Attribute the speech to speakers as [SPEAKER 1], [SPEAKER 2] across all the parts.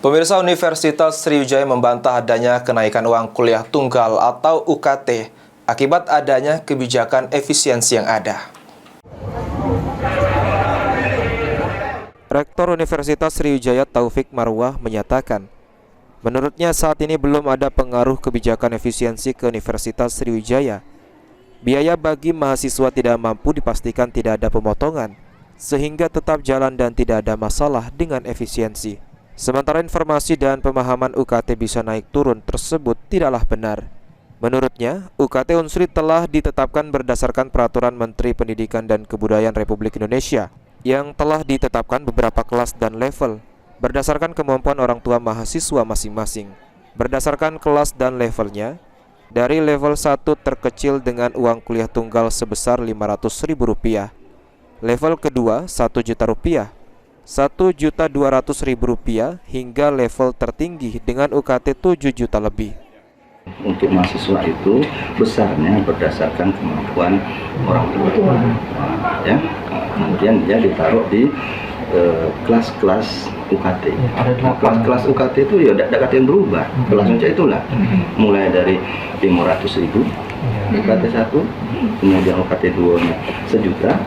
[SPEAKER 1] Pemirsa, Universitas Sriwijaya membantah adanya kenaikan uang kuliah tunggal atau UKT akibat adanya kebijakan efisiensi yang ada. Rektor Universitas Sriwijaya Taufik Marwah menyatakan, menurutnya saat ini belum ada pengaruh kebijakan efisiensi ke Universitas Sriwijaya. Biaya bagi mahasiswa tidak mampu dipastikan tidak ada pemotongan, sehingga tetap jalan dan tidak ada masalah dengan efisiensi. Sementara informasi dan pemahaman UKT bisa naik turun tersebut tidaklah benar. Menurutnya, UKT Unsri telah ditetapkan berdasarkan Peraturan Menteri Pendidikan dan Kebudayaan Republik Indonesia yang telah ditetapkan beberapa kelas dan level berdasarkan kemampuan orang tua mahasiswa masing-masing. Berdasarkan kelas dan levelnya, dari level 1 terkecil dengan uang kuliah tunggal sebesar Rp500.000, level kedua Rp1.000.000, Rp1.200.000 hingga level tertinggi dengan UKT 7 juta lebih.
[SPEAKER 2] Untuk mahasiswa itu besarnya berdasarkan kemampuan orang tua, ya. Kemudian dia ditaruh di kelas-kelas UKT. Kelas-kelas UKT itu ya tidak ada yang berubah. Kelasnya itulah, mulai dari 500.000 UKT 1, kemudian UKT 2 nya sejuta,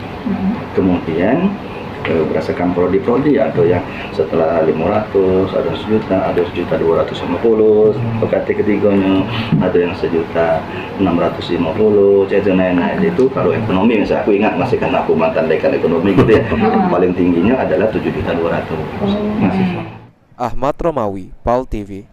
[SPEAKER 2] kemudian berdasarkan prodi atau yang setelah 500 ada sejuta, ada 1.250.000, UKT ketiganya ada yang 1.650.000, nah itu kalau ekonomi. Misalnya aku ingat masih kan aku mantan dekan ekonomi gitu ya, paling tingginya adalah 7.200.000 mahasiswa.
[SPEAKER 1] Ahmad Romawi, PAL TV.